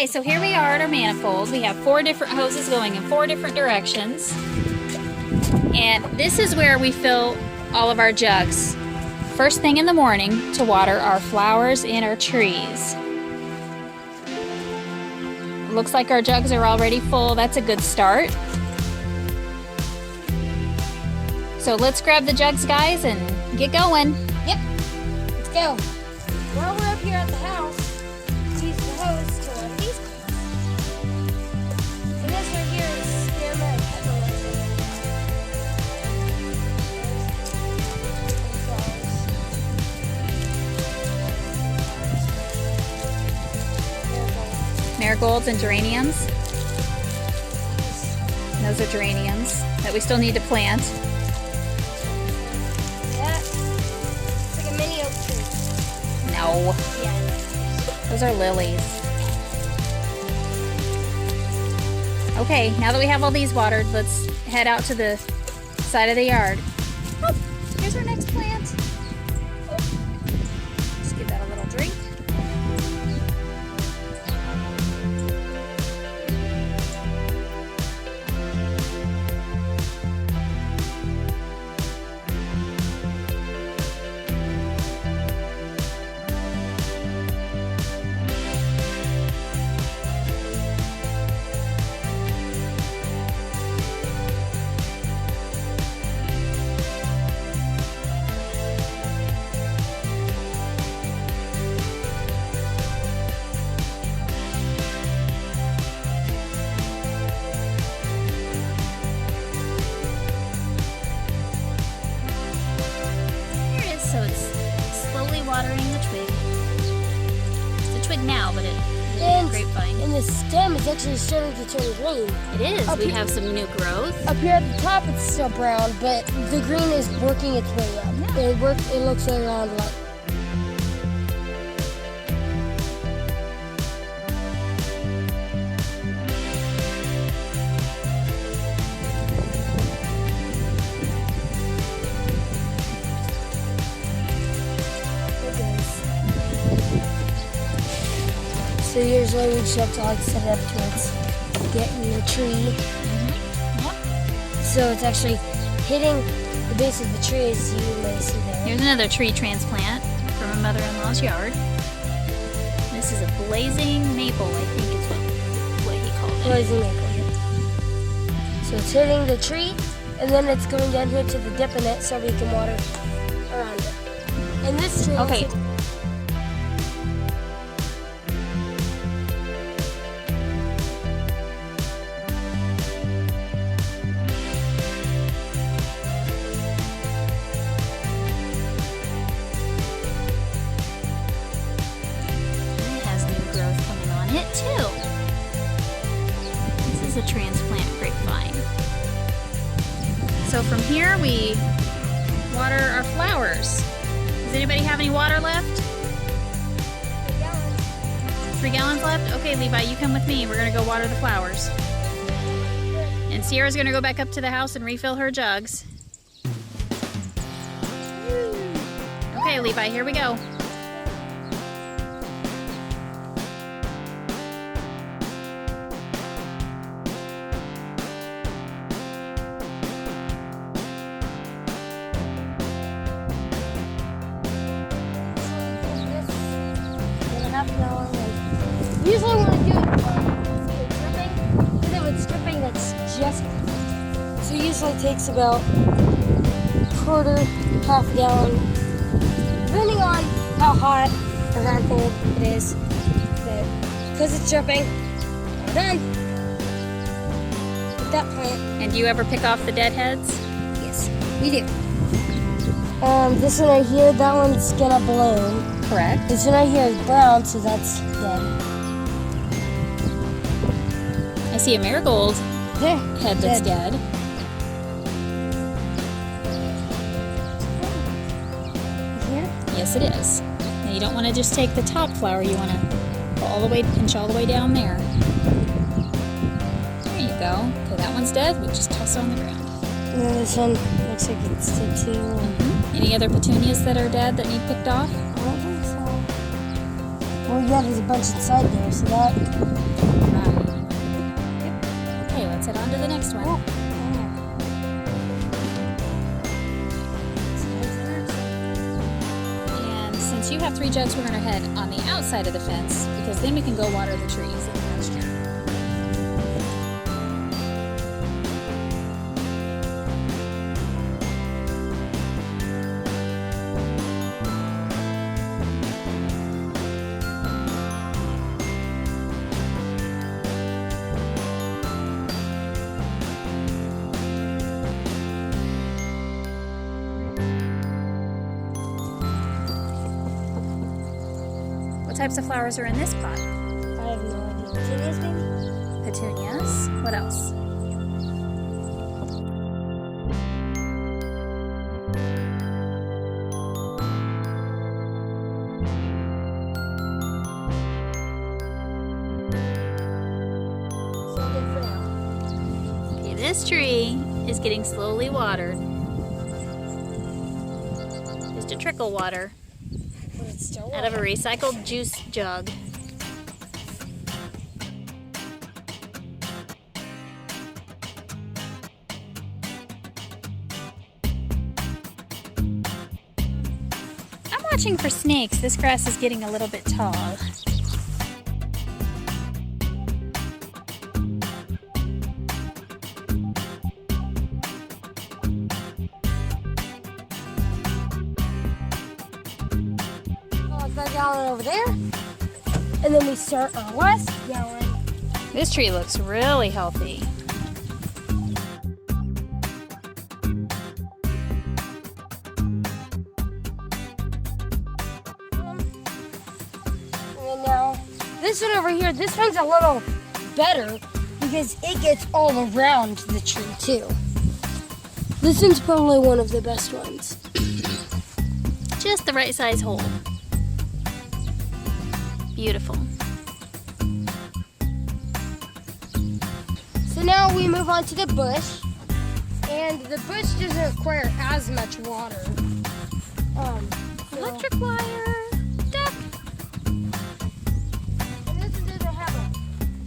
Okay, so here we are at our manifold. We have 4 different hoses going in 4 different directions. And this is where we fill all of our jugs. First thing in the morning to water our flowers and our trees. Looks like our jugs are already full. That's a good start. So let's grab the jugs, guys, and get going. Yep, let's go. While we're up here at the house, let's use the hose to water these plants. And this right here is spearmint peppermint. Marigolds and geraniums. Those are geraniums that we still need to plant. Yeah, it's like a mini oak tree. No, Yeah. those are lilies. Okay, now that we have all these watered, let's head out to the side of the yard. Oh, here's our next plant. Just give that a little drink. So it's slowly watering the twig. It's a twig now, but it's a grapevine. And the stem is actually starting to turn green. It is. Up We here- have some new growth. Up here at the top, it's still brown, but the green is working its way up. Yeah. It looks around like. So usually we just have to like set it up towards getting the tree. Yep. So it's actually hitting the base of the tree, as you may see there. Here's another tree transplant from a mother-in-law's yard. This is a blazing maple, I think is what he called it. Blazing maple. So it's hitting the tree, and then it's going down here to the dip in it so we can water around it. And this tree Okay. also- It has new growth coming on it too. This is a transplant grapevine. So from here we water our flowers. Does anybody have any water left? 3 gallons left? Okay, Levi, you come with me. We're gonna go water the flowers. And Sierra's gonna go back up to the house and refill her jugs. Okay, Levi, here we go. Usually when I do it, dripping, because if it's dripping, that's just. So it usually takes about quarter, half a gallon, depending on how hot or how cold it is. But because it's dripping, we're done with that plant. And do you ever pick off the dead heads? Yes, we do. This one right here, that one's gonna bloom. Correct. This one right here is brown, so that's dead. I see a marigold There, head that's dead. Here? Yes, it is. Now you don't want to just take the top flower. You want to go all the way, pinch all the way down there. There you go. Okay, that one's dead. We just toss it on the ground. And then this one looks like it's dead too. Any other petunias that are dead that need picked off? I don't think so. Well, yeah, there's a bunch inside there, so that. Yep. Okay, let's head on to the next one. And since you have 3 jugs, we're going to head on the outside of the fence because then we can go water the trees in the pasture. What types of flowers are in this pot? I have no idea. Petunias, maybe? Petunias. What else? So good for now. Okay, this tree is getting slowly watered. Just a trickle water But it's still out of a recycled juice jug. I'm watching for snakes. This grass is getting a little bit tall. That gallon over there, and then we start our last gallon. This tree looks really healthy. And now this one over here, this one's a little better because it gets all around the tree too. This one's probably one of the best ones. Just the right size hole. Beautiful. So now we move on to the bush, and the bush doesn't require as much water. Electric wire. Duck. And this one doesn't have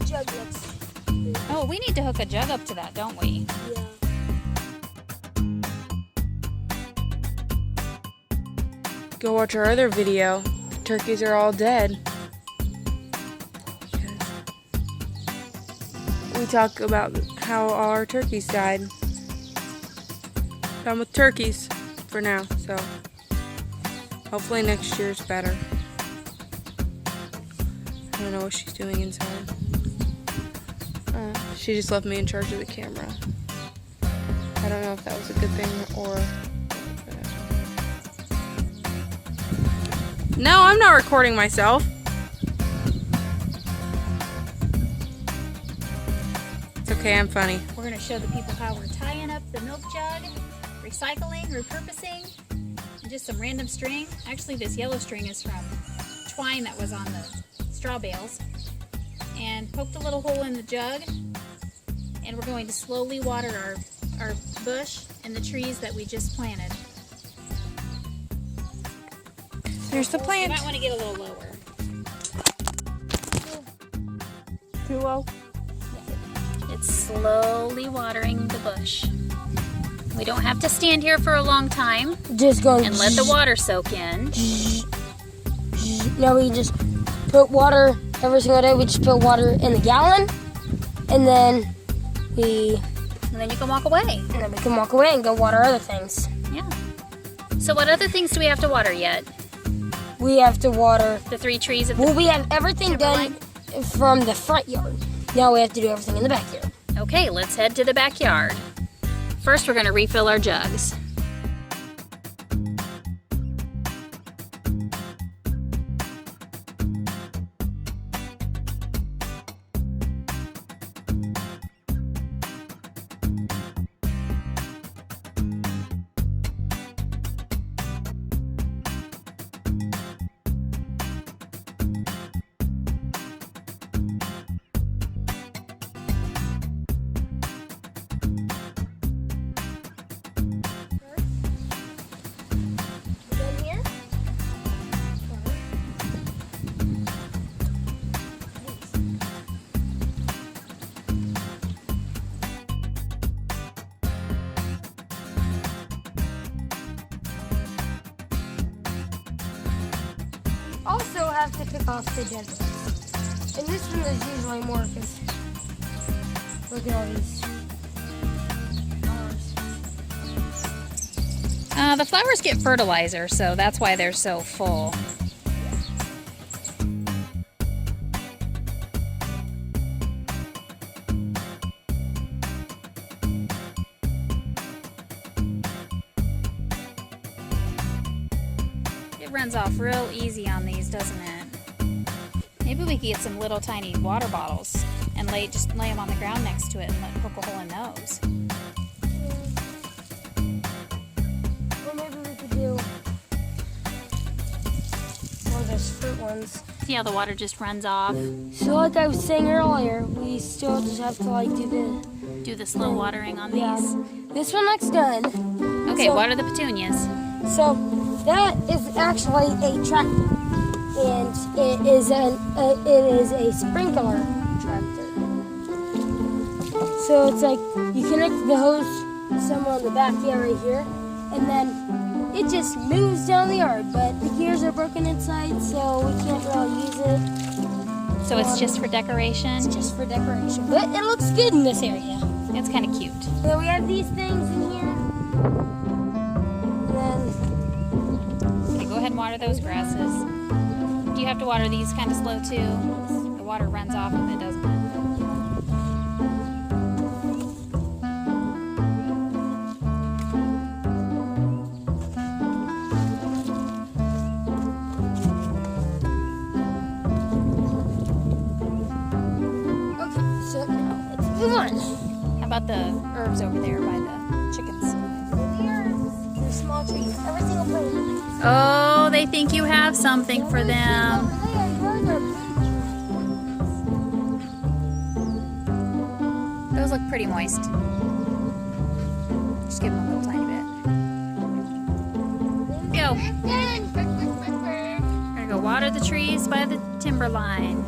a jug that's. Oh, we need to hook a jug up to that, don't we? Yeah. Go watch our other video. The turkeys are all dead. We talk about how all our turkeys died. Done with turkeys for now, so hopefully next year's better. I don't know what she's doing inside. She just left me in charge of the camera. I don't know if that was a good thing or... No, I'm not recording myself. It's okay, I'm funny. We're going to show the people how we're tying up the milk jug, recycling, repurposing, and just some random string. Actually, this yellow string is from twine that was on the straw bales. And poked a little hole in the jug. And we're going to slowly water our bush and the trees that we just planted. Here's the You plant. might want to get a little lower. Too low. It's slowly watering the bush. We don't have to stand here for a long time Just going. and let the water soak in. Now we just put water every single day. We just put water in the gallon, and then we You can walk away. and then we can walk away and go water other things. Yeah. So what other things do we have to water yet? We have to water. The 3 trees of the... Well, we have everything done from the front yard. Now we have to do everything in the backyard. Okay, let's head to the backyard. First, we're going to refill our jugs. also have to pick off the dead ones. And this one is usually more because look at all these flowers. The flowers get fertilizer, so that's why they're so full. It runs off real easy on these, doesn't it? Maybe we could get some little tiny water bottles and just lay them on the ground next to it and poke a hole in those. Or maybe we could do one of those fruit ones. See how the water just runs off? So like I was saying earlier, we still just have to like Do the slow watering on yeah. these. This one looks done. Okay, So- water the petunias. So that is actually a tractor, and it is a sprinkler tractor. So it's like you connect the hose somewhere in the back area here, and then it just moves down the yard. But the gears are broken inside, so we can't really use it. So it's just for decoration? It's just for decoration, but it looks good in this area. It's kind of cute. So we have these things in here, and then Okay, go ahead and water those grasses. Do you have to water these kind of slow too? The water runs off and it doesn't. okay. So now let's move on. How about the herbs over there by the chickens? They're small trees. Every single plant. Oh, they think you have something for them. Those look pretty moist. Just give them a little tiny bit. Go. We're gonna go water the trees by the timber line.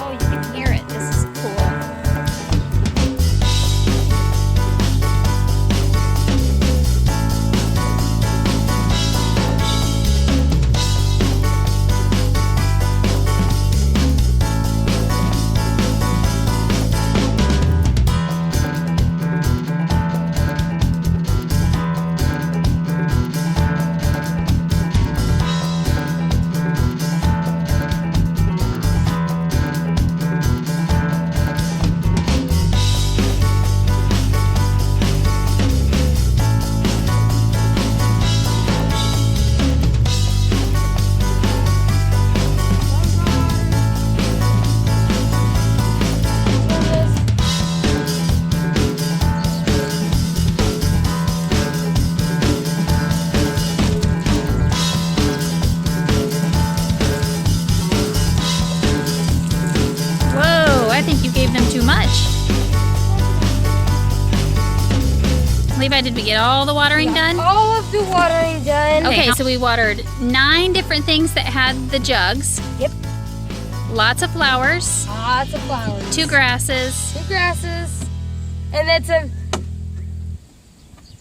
Oh, you can hear it. This is cool. Whoa, I think you gave them too much. Levi, did we get all the watering done? All of the watering done. Okay, so we watered 9 different things that had the jugs. Yep. Lots of flowers, Lots of flowers. 2 grasses, 2 grasses. And that's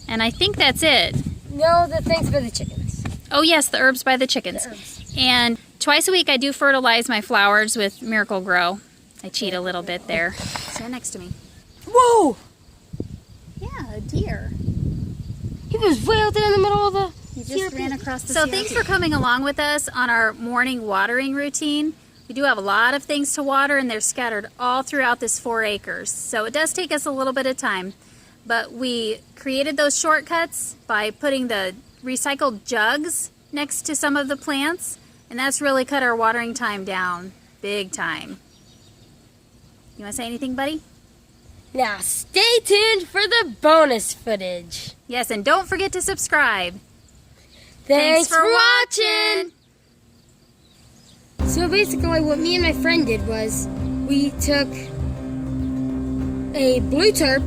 and I think that's it. no, the things for the chickens. Oh yes, the herbs by the chickens. The herbs. And twice a week I do fertilize my flowers with Miracle Grow. I cheat a little bit there. Stand next to me. Whoa! Yeah, a deer. He was way out there in the middle of the He just ran across the So thanks for coming along with us on our morning watering routine. We do have a lot of things to water and they're scattered all throughout this 4 acres. So it does take us a little bit of time. But we created those shortcuts by putting the recycled jugs next to some of the plants, and that's really cut our watering time down big time. You want to say anything, buddy? Now stay tuned for the bonus footage. Yes, and don't forget to subscribe. Thanks for watching. So basically what me and my friend did was we took a blue tarp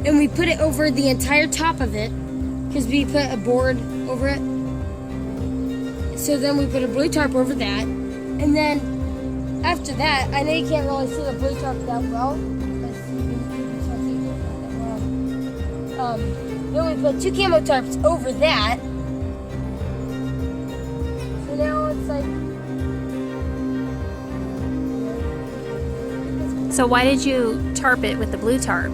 and we put it over the entire top of it because we put a board over it. So then we put a blue tarp over that, and then after that, I know you can't really see the blue tarp that well, then we put 2 camo tarps over that. So now it's like. So why did you tarp it with the blue tarp?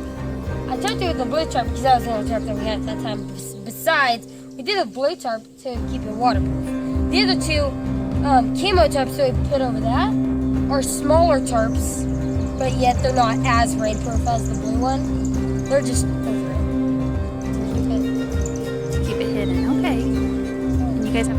I tarped it with the blue tarp because that was the only tarp that we had at that time. Besides, we did a blue tarp to keep it waterproof. The other 2 camo tarps that we put over that are smaller tarps, but yet they're not as rainproof as the blue one. They're just over it. To keep it hidden. Okay. And you guys have